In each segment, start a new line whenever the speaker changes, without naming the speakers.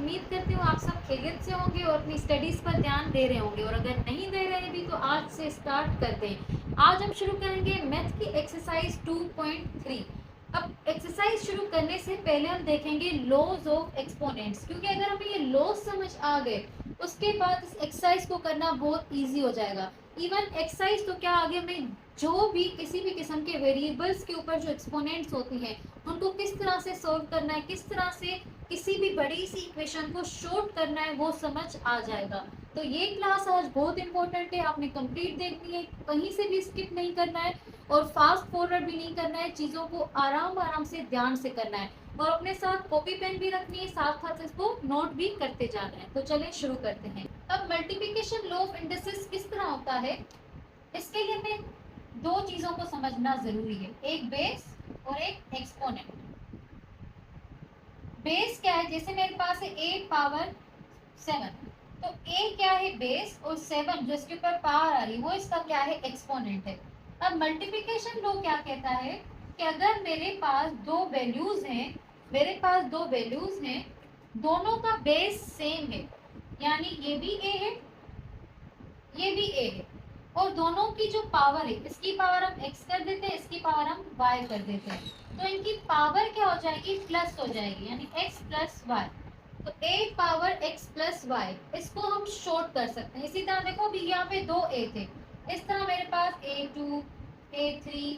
उम्मीद करती हूँ आप सब खैरियत से होंगे और अपनी स्टडीज पर ध्यान दे रहे होंगे, और अगर नहीं दे रहे भी तो आज से स्टार्ट करते हैं। आज हम शुरू करेंगे मैथ की एक्सरसाइज 2.3। अब एक्सरसाइज शुरू करने से पहले हम देखेंगे लॉज ऑफ एक्सपोनेंट्स, क्योंकि अगर हमें ये लॉज समझ आ गए उसके बाद इस एक्सरसाइज को करना बहुत ईजी हो जाएगा। इवन एक्सरसाइज तो क्या, आगे में जो भी किसी भी किस्म के वेरिएबल्स के ऊपर जो एक्सपोनेंट्स होती हैं उनको किस तरह से सोल्व करना है, किस तरह से किसी भी बड़ी सी इक्वेशन को शॉर्ट करना है, वो समझ आ जाएगा। तो ये क्लास आज बहुत इंपॉर्टेंट है, आपने कंप्लीट देखनी है, कहीं से भी स्किप नहीं करना है और फास्ट फॉरवर्ड भी नहीं करना है, चीज़ों को आराम आराम से ध्यान से करना है और अपने साथ कॉपी पेन भी रखनी है, साथ साथ इसको नोट भी करते जाना है। तो चलिए शुरू करते हैं। अब मल्टीप्लिकेशन लॉ ऑफ इंडिसेस किस तरह होता है, इसके लिए हमें दो चीज़ों को समझना जरूरी है, एक बेस और एक एक्सपोनेंट। बेस क्या है, जैसे मेरे पास है 8 पावर 7, तो a क्या है बेस और 7 जो इसके ऊपर पावर आ रही है वो इसका क्या है, एक्सपोनेंट है। अब मल्टीप्लिकेशन लॉ क्या कहता है कि अगर मेरे पास दो वैल्यूज हैं, दोनों का बेस सेम है, यानी ये भी a है ये भी a है, और दोनों की जो पावर है, इसकी पावर हम x कर देते हैं, इसकी पावर हम y कर देते हैं, तो इनकी पावर क्या हो जाएगी, प्लस हो जाएगी, यानी x प्लस वाई। तो 8 पावर x प्लस वाई, इसको हम शॉर्ट कर सकते हैं। इसी तरह देखो अभी यहाँ पे दो a थे, इस तरह मेरे पास a2 a3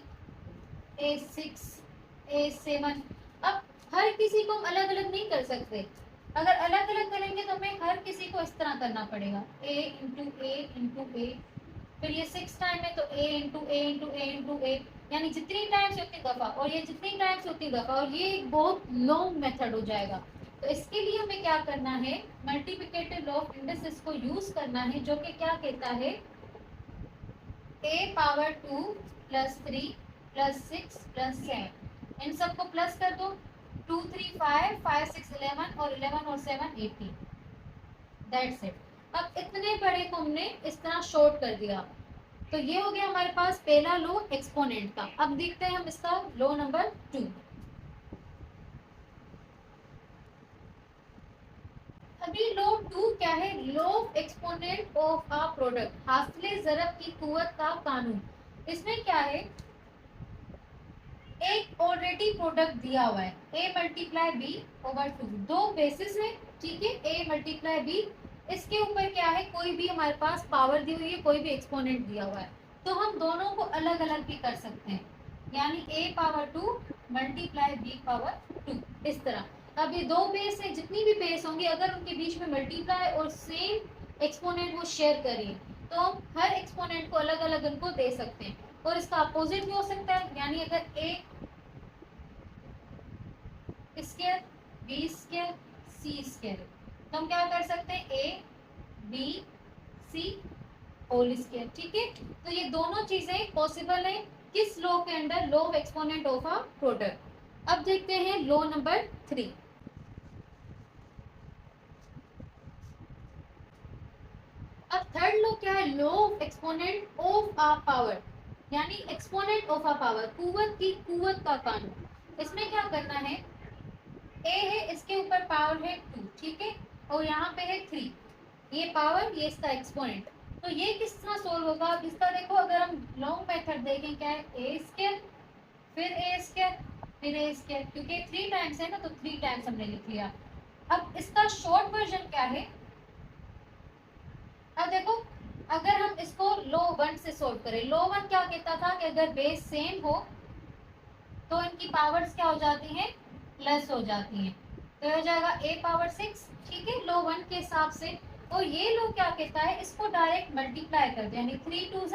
a6 a7। अब हर किसी को हम अलग अलग नहीं कर सकते, अगर अलग अलग करेंगे तो हमें हर किसी को इस तरह करना पड़ेगा, a इंटू ए, फिर ये 6 टाइम है तो a into a into a into a, यानी जितनी टाइम्स उतनी दफा, और ये जितनी टाइम्स उतनी दफा, और ये एक बहुत लॉन्ग मेथड हो जाएगा। तो इसके लिए हमें क्या करना है, मल्टीप्लिकेटिव लॉ ऑफ इंडिसेस को यूज करना है, जो कि क्या कहता है a power 2 plus 3 plus 6 plus 7, इन सबको प्लस कर दो, 2 3 5 5 6 11 और 11 और 7 18, दैट्स इट। अब इतने बड़े को हमने इस तरह शॉर्ट कर दिया, तो ये हो गया हमारे पास पहला लॉ एक्सपोनेंट का। अब देखते हैं हम इसका लॉ नंबर 2। अभी लॉ 2 क्या है, law of exponent of a product, हासिले ज़रब की कुव्वत का कानून। इसमें क्या है, एक ऑलरेडी प्रोडक्ट दिया हुआ है a मल्टीप्लाई b ओवर 2, दो बेसिस है, ठीक है, a मल्टीप्लाई b, इसके ऊपर क्या है, कोई भी हमारे पास पावर दी हुई है, कोई भी एक्सपोनेंट दिया हुआ है, तो हम दोनों को अलग अलग भी कर सकते हैं, यानी a power 2 multiply b power 2, इस तरह। अब ये दो बेस है, जितनी भी बेस होंगी अगर उनके बीच में मल्टीप्लाई और सेम एक्सपोनेंट वो शेयर करिए तो हम हर एक्सपोनेंट को अलग अलग उनको दे सकते हैं, और इसका अपोजिट भी हो सकता है, यानी अगर a square B square C square, तो हम क्या कर सकते हैं, A B C whole square, ठीक है। तो ये दोनों चीजें पॉसिबल है किस लॉ के under, law of exponent of a product. अब देखते हैं लॉ नंबर 3। अब थर्ड लॉ क्या है, law of exponent of a power, यानी एक्सपोनेंट ऑफ अ पावर, कुव्वत की कुव्वत का कानून। इसमें क्या करना है, a है, इसके ऊपर पावर है 2, ठीक है, और यहाँ पे है 3, ये पावर, ये इसका एक्सपोनेंट। तो ये किस तरह सोल्व होगा, अब इसका देखो, अगर हम लॉन्ग मेथड देखें, क्या है, a स्क्वायर फिर a स्क्वायर फिर a स्क्वायर, क्योंकि 3 टाइम्स है ना, तो 3 टाइम्स हमने लिख लिया। अब इसका शॉर्ट वर्जन क्या है, अब देखो, अगर हम इसको लॉ 1 से सोल्व करें, लॉ 1 क्या कहता था कि अगर बेस सेम हो तो इनकी पावर्स क्या हो जाती हैं, प्लस हो जाती हैं, तो हो जाएगा a पावर 6, ठीक है, लॉ 1 के हिसाब से। और ये लॉ क्या कहता है, इसको डायरेक्ट मल्टीप्लाई कर दो, यानी 3 2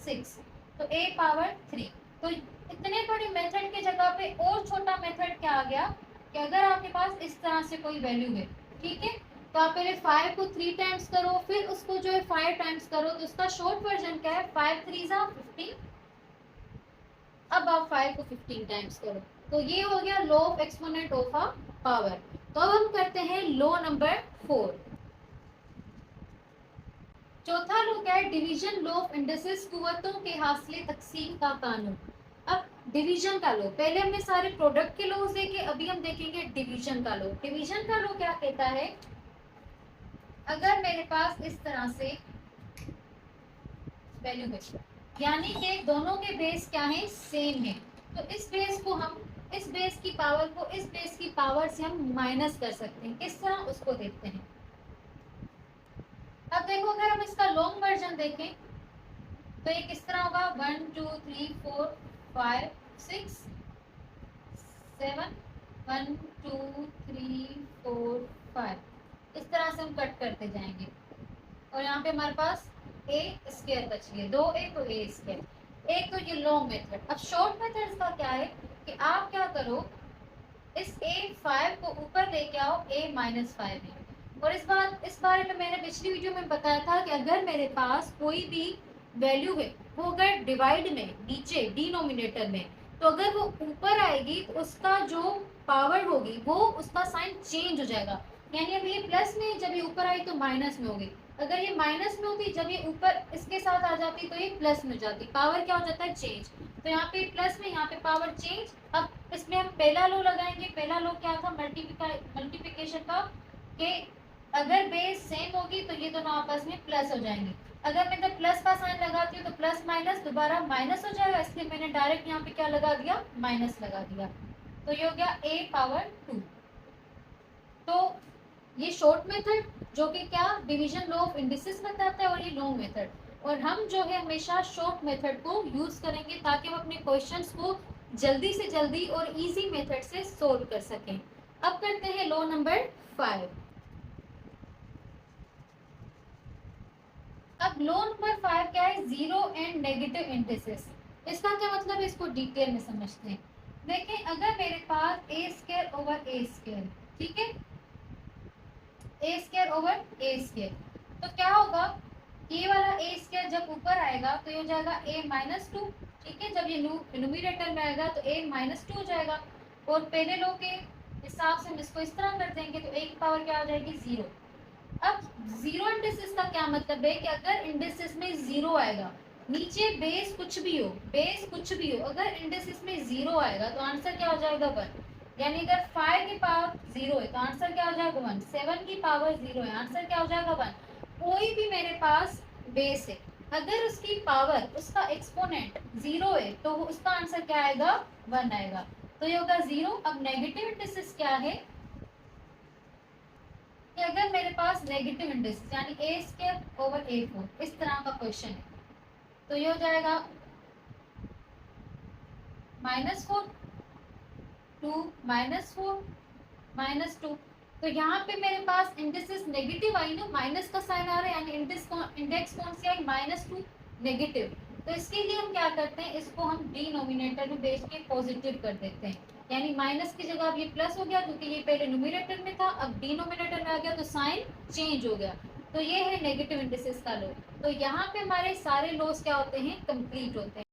6, तो a पावर 3। तो इतने बड़े मेथड के जगह पे और छोटा मेथड क्या आ गया कि अगर आपके पास इस तरह से कोई वैल्यू है, ठीक है, तो आप पहले 5 को 3 टाइम्स करो, फिर उसको जो है 5 टाइम्स करो, तो उसका शॉर्ट वर्जन क्या है, 5 3 15। अब आप 5 को 15 टाइम्स करो, तो ये हो गया law of exponent of a power. तो अब हम करते हैं लॉ नंबर 4। चौथा लॉ क्या है, डिवीजन लॉ ऑफ इंडिसेस, कुव्वतों के हासिले तकसीम का कानून। अब डिवीजन का लॉ, पहले हमने सारे प्रोडक्ट के लॉज देखे, अभी हम देखेंगे डिवीजन का लॉ। डिवीजन का लॉ क्या कहता है अगर मेरे पास इस तरह से वैल्यू है, यानी कि दोनों के बेस क्या है, सेम है, तो इस बेस को हम, इस बेस की पावर को इस बेस की पावर से हम माइनस कर सकते हैं। किस तरह, उसको देखते हैं। अब देखो, अगर हम इसका लॉन्ग वर्जन देखें तो ये किस तरह होगा, 1 2 3 4 5 6 7 1 2 3 4 5, इस तरह से हम कट करते जाएंगे। और यहाँ पे हमारे पास ए स्क्वायर बच गया, 2a तो ए स्क्वायर। एक तो ये लॉन्ग मेथड। अब शॉर्ट मेथड का क्या है कि आप क्या करो, इस a5 को ऊपर लेके आओ a-5 में। और इस बारे में मैंने पिछली वीडियो में बताया था कि अगर मेरे पास कोई भी वैल्यू है, वो अगर डिवाइड में नीचे डिनोमिनेटर में, तो अगर वो ऊपर आएगी तो उसका जो पावर होगी वो उसका साइन चेंज हो जाएगा। यानी अब ये प्लस में, जब ये ऊपर आई तो माइनस में होगी। अगर ये माइनस में होती, जब ये ऊपर इसके साथ आ जाती तो ये प्लस में हो जाती। पावर क्या हो जाता है, चेंज। तो यहाँ पे प्लस में, यहाँ पे पावर चेंज। अब इसमें हम पहला लो लगाएंगे। पहला लो क्या था, मल्टीप्लिकेशन का, कि अगर बेस सेम होगी तो ये दोनों आपस में प्लस हो जाएंगे। अगर मैं जब प्लस का साइन लगाती हूँ तो प्लस माइनस दोबारा माइनस हो जाएगा, इसलिए मैंने डायरेक्ट यहाँ पे क्या लगा दिया, माइनस लगा दिया। तो ये हो गया a⁻²। तो ये शॉर्ट मेथड, जो कि क्या डिवीजन लॉ ऑफ इंडिसेस बताता है, और ये लॉन्ग मेथड। और हम जो है हमेशा शॉर्ट मेथड को यूज करेंगे ताकि हम अपने क्वेश्चंस को जल्दी से जल्दी और इजी मेथड से सोल्व कर सकें। अब करते हैं लॉ नंबर 5। अब लॉ नंबर 5 क्या है, जीरो एंड नेगेटिव इंडिसेस। इसका क्या मतलब है, इसको डिटेल में समझते हैं। देखें, अगर मेरे पास a² / a², ठीक है, a² / a², तो क्या होगा, ये वाला a² जब ऊपर आएगा तो ये हो जाएगा a-2, ठीक है। जब ये न्यूमरेटर में आएगा तो a-2 हो जाएगा। और पहले लो के हिसाब से हम इसको इस तरह कर देंगे तो a की पावर क्या हो जाएगी, 0। अब जीरो इंडिसेस का क्या मतलब है कि अगर इंडिसेस में 0 आएगा, नीचे बेस कुछ भी हो, अगर इंडिसेस में 0 आएगा तो आंसर क्या हो जाएगा, 1। यानी अगर 5 की पावर 0 है तो आंसर क्या हो जाएगा, 1। 7 की पावर 0 है, आंसर क्या हो जाएगा, 1। कोई भी मेरे पास बेस है, अगर उसकी पावर, उसका एक्सपोनेंट 0 है तो उसका आंसर क्या आएगा, 1 आएगा। तो ये होगा 0। अब नेगेटिव इंडिसेस क्या है कि अगर मेरे पास नेगेटिव इंडिसेस यानी a² / a4, इस तरह का क्वेश्चन है, तो ये हो जाएगा -4 2 -4 -2। तो यहाँ पे मेरे पास इंडिसेस नेगेटिव आई ना, माइनस का साइन आ रहा है, यानी इंडेक्स कौन सी आई, -2 नेगेटिव। तो इसके लिए हम क्या करते हैं, इसको हम डिनोमिनेटर में भेज के पॉजिटिव कर देते हैं। यानी माइनस की जगह अब ये प्लस हो गया, क्योंकि ये पहले न्यूमरेटर में था, अब डिनोमिनेटर में आ गया तो साइन चेंज हो गया। तो ये है नेगेटिव इंडिसेस का लॉ। तो यहाँ पे हमारे सारे लॉस क्या होते हैं, कंप्लीट होते हैं।